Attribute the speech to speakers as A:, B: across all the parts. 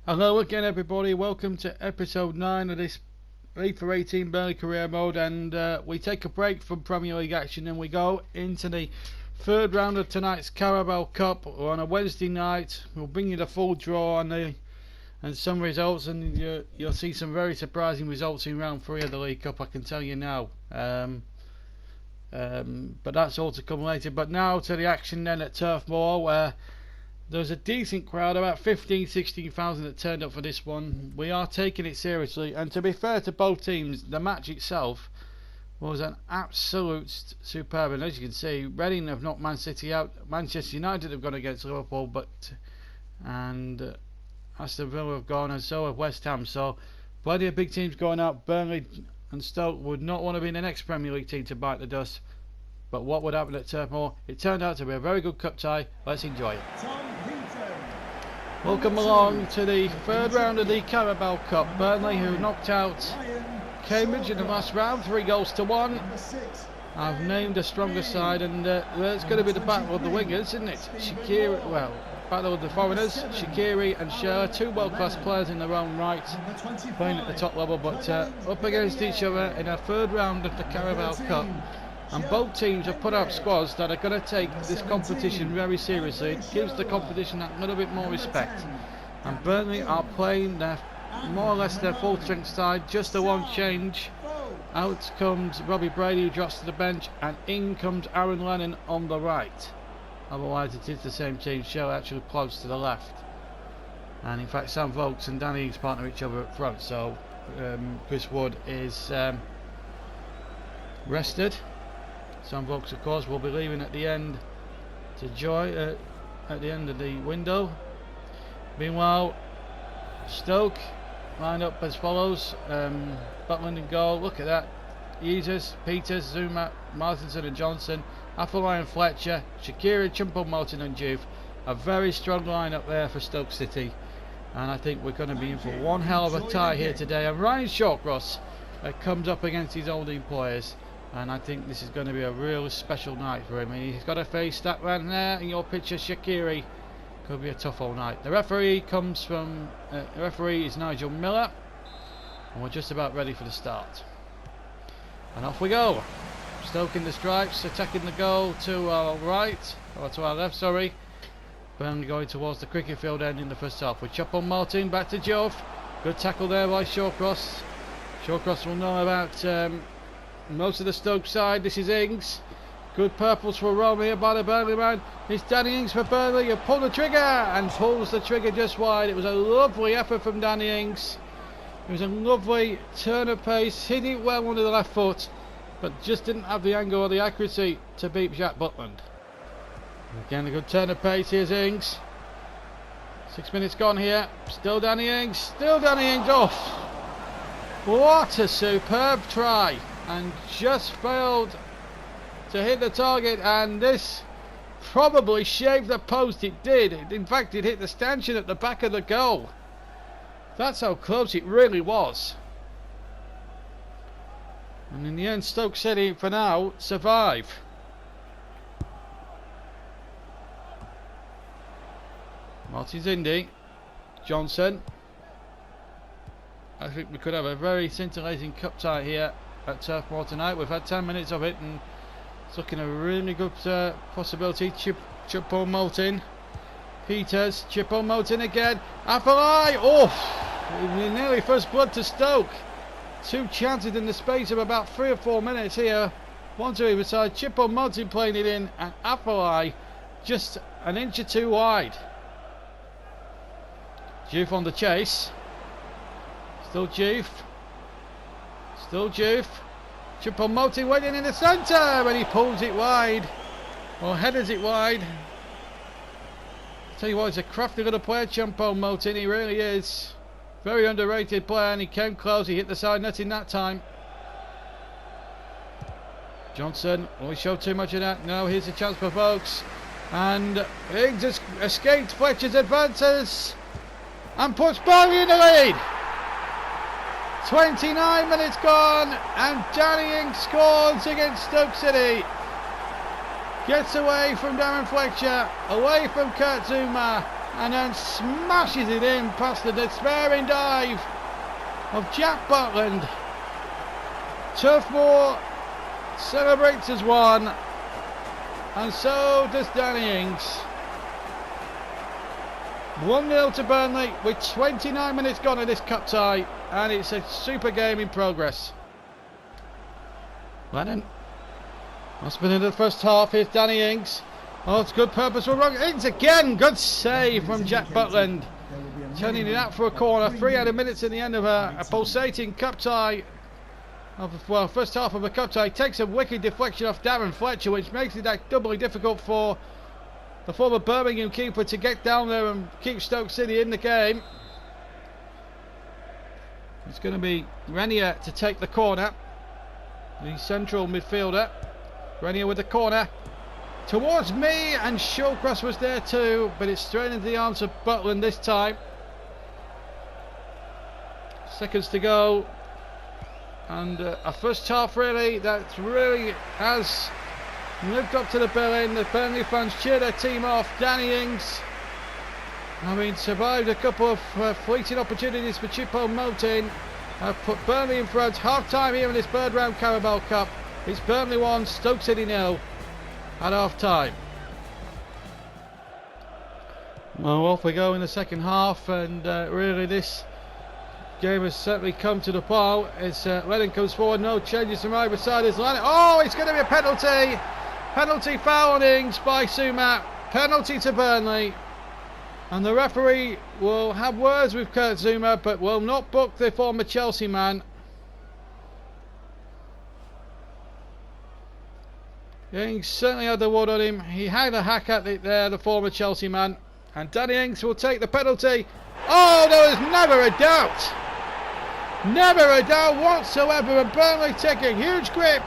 A: Hello again everybody, welcome to episode 9 of this FIFA 18 Burnley career mode, and we take a break from Premier League action and we go into the third round of tonight's Carabao Cup. We're on a Wednesday night. We'll bring you the full draw and some results, and you'll see some very surprising results in round 3 of the League Cup, I can tell you now. But that's all to come later. But now to the action then at Turf Moor, where there was a decent crowd, about 16,000 that turned up for this one. We are taking it seriously, and to be fair to both teams, the match itself was an absolute superb. And as you can see, Reading have knocked Man City out. Manchester United have gone against Liverpool, and Aston Villa have gone, and so have West Ham. So plenty of big teams going out. Burnley and Stoke would not want to be the next Premier League team to bite the dust. But what would happen at Turf Moor? It turned out to be a very good cup tie. Let's enjoy it. Welcome along to the third round of the Carabao Cup. Burnley, who knocked out Cambridge in the last round, 3-1. I've named a stronger side, and it's going to be the battle of the wingers, isn't it? Battle of the foreigners. Shaqiri and Schär, two world-class players in their own right, playing at the top level, but up against each other in a third round of the Carabao Cup. And both teams have put out squads that are going to take this competition very seriously. It gives the competition that little bit more respect. And Burnley are playing more or less their full strength side, just the one change. Out comes Robbie Brady, who drops to the bench, and in comes Aaron Lennon on the right. Otherwise it is the same team. Schär actually close to the left. And in fact Sam Vokes and Danny Ings partner each other up front. So Chris Wood is rested. Sam Vokes, of course, will be leaving at the end to join at the end of the window. Meanwhile, Stoke line up as follows: Butland in goal. Look at that. Jesus, Peters, Zuma, Martinson and Johnson, Afellay and Fletcher, Shaqiri, Choupo-Moting and Juve. A very strong line up there for Stoke City, and I think we're going to be in for one hell of a tie here today. And Ryan Shawcross comes up against his old employers. And I think this is going to be a real special night for him. He's got to face that man there in your picture, Shaqiri. Could be a tough old night. The referee is Nigel Miller, and we're just about ready for the start. And off we go. Stoke in the stripes, attacking the goal to our right, or to our left, sorry. Burnley going towards the cricket field end in the first half. With Choupo-Moting back to Jove. Good tackle there by Shawcross. Shawcross will know about most of the Stoke side. This is Ings. Good purples for Rome here by the Burnley man. It's Danny Ings for Burnley. He'll pull the trigger and pulls the trigger just wide. It was a lovely effort from Danny Ings. It was a lovely turn of pace. Hit it well under the left foot, but just didn't have the angle or the accuracy to beat Jack Butland. Again, a good turn of pace. Here's Ings. 6 minutes gone here. Still Danny Ings. Still Danny Ings off. What a superb try. And just failed to hit the target, and this probably shaved the post. It did. In fact, it hit the stanchion at the back of the goal. That's how close it really was. And in the end, Stoke City, for now, survive. Martin Zindi, Johnson. I think we could have a very scintillating cup tie here at Turf Moor tonight. We've had 10 minutes of it, and it's looking a really good possibility. Choupo-Moting, Peters, Choupo-Moting again, Afellay. Oh, nearly first blood to Stoke. Two chances in the space of about 3 or 4 minutes here. One to either side. Choupo-Moting playing it in, and Afellay just an inch or two wide. Juve on the chase. Still Juve. Still Juve. Choupo-Moting waiting in the centre, and he pulls it wide, or headers it wide. Tell you what, he's a crafty little player, Choupo-Moting. He really is. Very underrated player, and he came close. He hit the side net in that time. Johnson, will he show too much of that? No, here's a chance for Vokes. And Ings has escaped Fletcher's advances and puts Burnley in the lead. 29 minutes gone, and Danny Ings scores against Stoke City. Gets away from Darren Fletcher, away from Kurt Zouma, and then smashes it in past the despairing dive of Jack Butland. Turfmoor celebrates as one, and so does Danny Ings. 1-0 to Burnley with 29 minutes gone in this cup tie, and it's a super game in progress. Lennon must have been in the first half. Here's Danny Ings. Oh, it's good purposeful wrong. Ings again. Good save from Jack Butland. Turning it out for a corner. 300 minutes in the end of a pulsating cup tie. Well, first half of a cup tie. Takes a wicked deflection off Darren Fletcher, which makes it doubly difficult for the former Birmingham keeper to get down there and keep Stoke City in the game. It's going to be Renier to take the corner. The central midfielder. Renier with the corner. Towards me, and Shawcross was there too, but it's straight into the arms of Butland this time. Seconds to go. And a first half really that really has lived up to the billing. The Burnley fans cheer their team off. Danny Ings, I mean, survived a couple of fleeting opportunities for Choupo-Moting. Put Burnley in front. Half time here in this third round Carabao Cup. It's Burnley 1, Stoke City 0 at half time. Well, off we go in the second half, and really this game has certainly come to the pile. It's Lennon comes forward, no changes from either side. Is Lennon. Oh, it's going to be a penalty. Penalty foul on Ings by Sumat. Penalty to Burnley. And the referee will have words with Kurt Zouma, but will not book the former Chelsea man. Ings certainly had the wood on him. He had a hack at it there, the former Chelsea man. And Danny Ings will take the penalty. Oh, there was never a doubt. Never a doubt whatsoever. And Burnley take a huge grip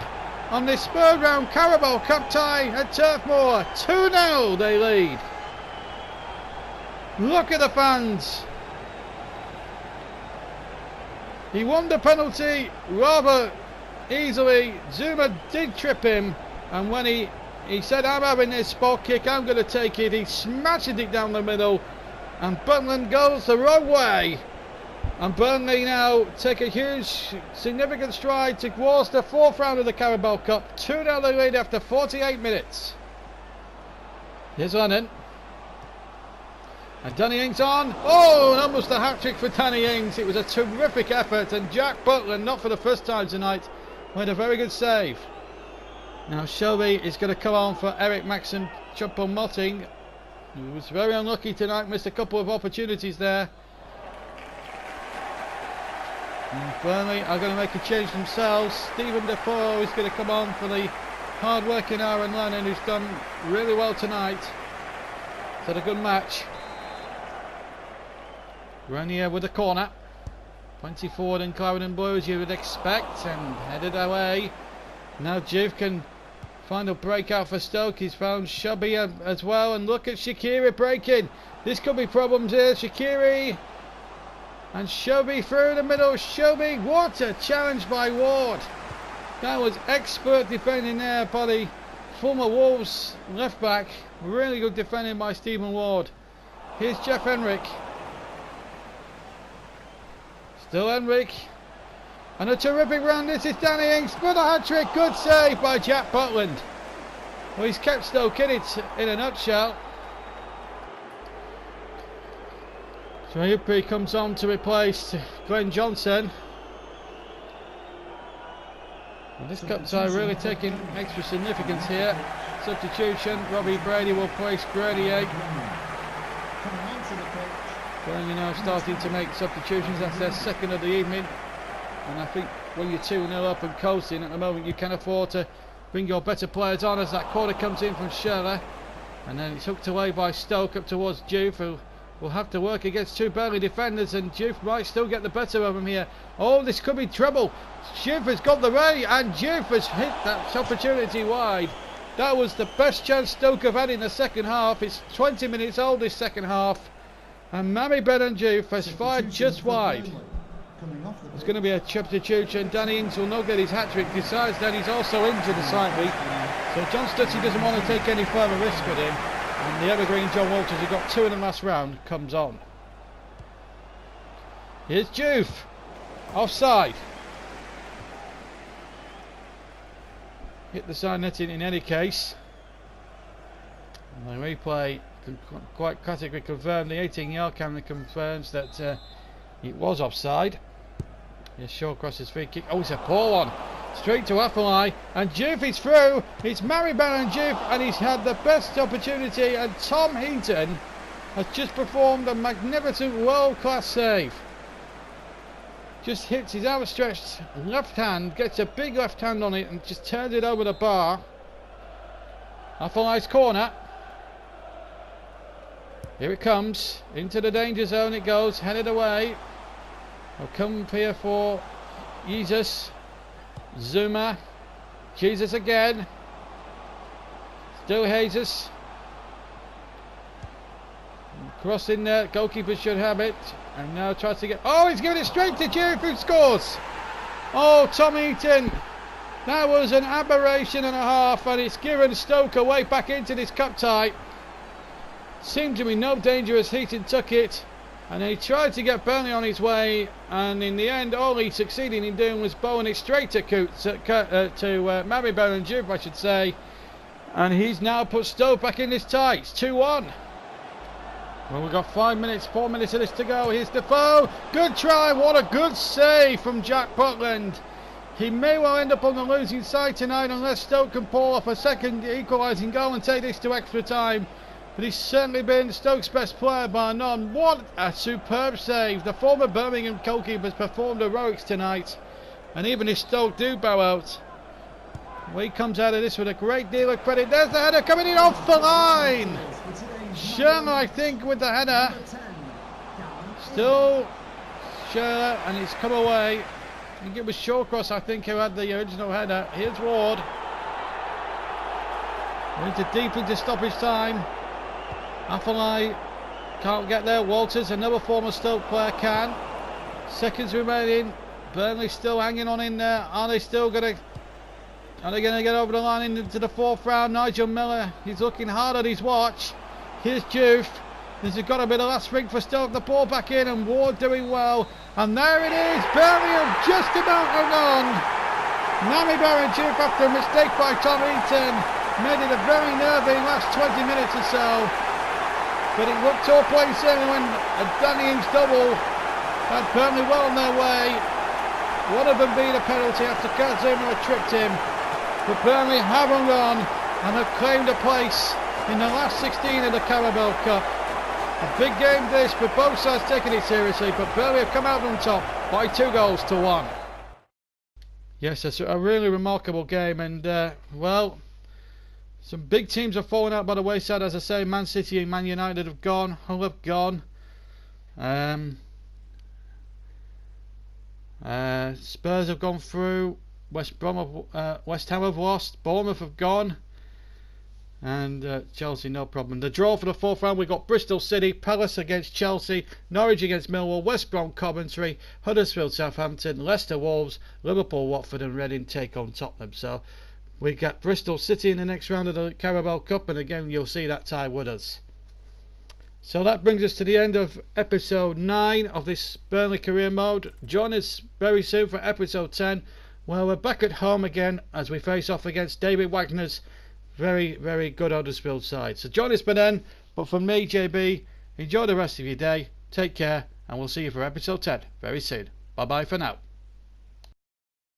A: on this third round Carabao Cup tie at Turf Moor. 2-0 they lead. Look at the fans. He won the penalty rather easily. Zouma did trip him, and when he said, I'm having this spot kick, I'm going to take it, he smashed it down the middle, and Butland goes the wrong way. And Burnley now take a huge, significant stride towards the fourth round of the Carabao Cup. 2-0 they lead after 48 minutes. Here's Lennon. And Danny Ings on. Oh, and almost a hat-trick for Danny Ings. It was a terrific effort, and Jack Butland, not for the first time tonight, made a very good save. Now Shelby is going to come on for Eric Maxim Choupo-Moting, who was very unlucky tonight, missed a couple of opportunities there. And Burnley are going to make a change themselves. Stephen Defoe is going to come on for the hard-working Aaron Lennon, who's done really well tonight. He's had a good match. Renier with the corner. Plenty forward in Clarendon Blue, as you would expect, and headed away. Now Juve can find a breakout for Stoke. He's found Shelby as well, and look at Shaqiri breaking. This could be problems here. Shaqiri and Shelby through the middle. Shelby, what a challenge by Ward. That was expert defending there by the former Wolves left back. Really good defending by Stephen Ward. Here's Jeff Henrik. Still Henrik. And a terrific run. This is Danny Ings for the hat-trick. Good save by Jack Butland. Well, he's kept Stoke in it in a nutshell. Trayupi comes on to replace Glenn Johnson. And this cup tie really taking extra significance here. Substitution. Robbie Brady will place Grenier. Burnley now starting to make substitutions. That's their second of the evening. And I think when you're 2-0 up and coasting at the moment, you can afford to bring your better players on, as that corner comes in from Schürrle. And then it's hooked away by Stoke up towards Juve, who will have to work against two Burnley defenders, and Juve might still get the better of him here. Oh, this could be trouble. Juve has got the ray, and Juve has hit that opportunity wide. That was the best chance Stoke have had in the second half. It's 20 minutes old, this second half. And Mami Benanjouf has fired just wide. There's going to be a substitution. Danny Ings will not get his hat-trick. Besides that, he's also injured slightly. So John Stutty doesn't want to take any further risk with him. And the evergreen John Walters, who got 2 in the last round, comes on. Here's Juve. Offside. Hit the side netting in any case. And the replay quite categorically confirmed. The 18-yard camera confirms that it was offside. Here's Shaw crosses free kick. Oh, it's a poor one. Straight to Afellay, and Juve is through. It's Maribel and Juve, and he's had the best opportunity, and Tom Heaton has just performed a magnificent world-class save. Just hits his outstretched left hand, gets a big left hand on it, and just turns it over the bar. Afellay's corner. Here it comes, into the danger zone it goes, headed away. Will come here for Jesus. Zuma, Jesus again, still Jesus, cross in there, goalkeeper should have it, and now tries to get, oh, he's giving it straight to Juve, who scores. Oh, Tom Heaton, that was an aberration and a half, and it's given Stoke a way back into this cup tie. Seemed to be no danger as Heaton took it, and he tried to get Burnley on his way, and in the end all he succeeded in doing was bowling it straight to Maribel and Juve, I should say, and he's now put Stoke back in this tie. It's 2-1. Well, we've got 4 minutes of this to go. Here's Defoe, good try, what a good save from Jack Butland. He may well end up on the losing side tonight unless Stoke can pull off a second equalising goal and take this to extra time. But he's certainly been Stoke's best player by none. What a superb save. The former Birmingham goalkeeper has performed heroics tonight. And even if Stoke do bow out, well, he comes out of this with a great deal of credit. There's the header coming in off the line. Shermer, I think, with the header. Still Shermer, and it's come away. I think it was Shawcross, I think, who had the original header. Here's Ward. Into deeply to stoppage time. Afellay can't get there. Walters, another former Stoke player, can. Seconds remaining. Burnley still hanging on in there. Are they going to get over the line into the 4th round? Nigel Miller, he's looking hard at his watch. Here's Juve. There's got a bit of last spring for Stoke. The ball back in, and Ward doing well. And there it is. Burnley have just about hung on. Maribel and Juve, after a mistake by Tom Heaton, made it a very nervy last 20 minutes or so. But it looked all plain sailing when a Danny Ings double had Burnley well on their way. One of them being a penalty after Kazuma had tripped him. But Burnley have hung on and have claimed a place in the last 16 of the Carabao Cup. A big game this, with both sides taking it seriously, but Burnley have come out on top by 2-1. Yes, it's a really remarkable game, and well, some big teams have fallen out by the wayside. As I say, Man City and Man United have gone. Hull have gone. Spurs have gone through. West Ham have lost. Bournemouth have gone. And Chelsea, no problem. The draw for the 4th round, we've got Bristol City, Palace against Chelsea, Norwich against Millwall, West Brom Coventry, Huddersfield Southampton, Leicester Wolves, Liverpool Watford and Reading take on Tottenham. So we get Bristol City in the next round of the Carabao Cup, and again you'll see that tie with us. So that brings us to the end of episode 9 of this Burnley career mode. Join us very soon for episode 10, where we're back at home again as we face off against David Wagner's very, very good Huddersfield side. So join us by then. But from me, JB, enjoy the rest of your day. Take care, and we'll see you for episode 10 very soon. Bye bye for now.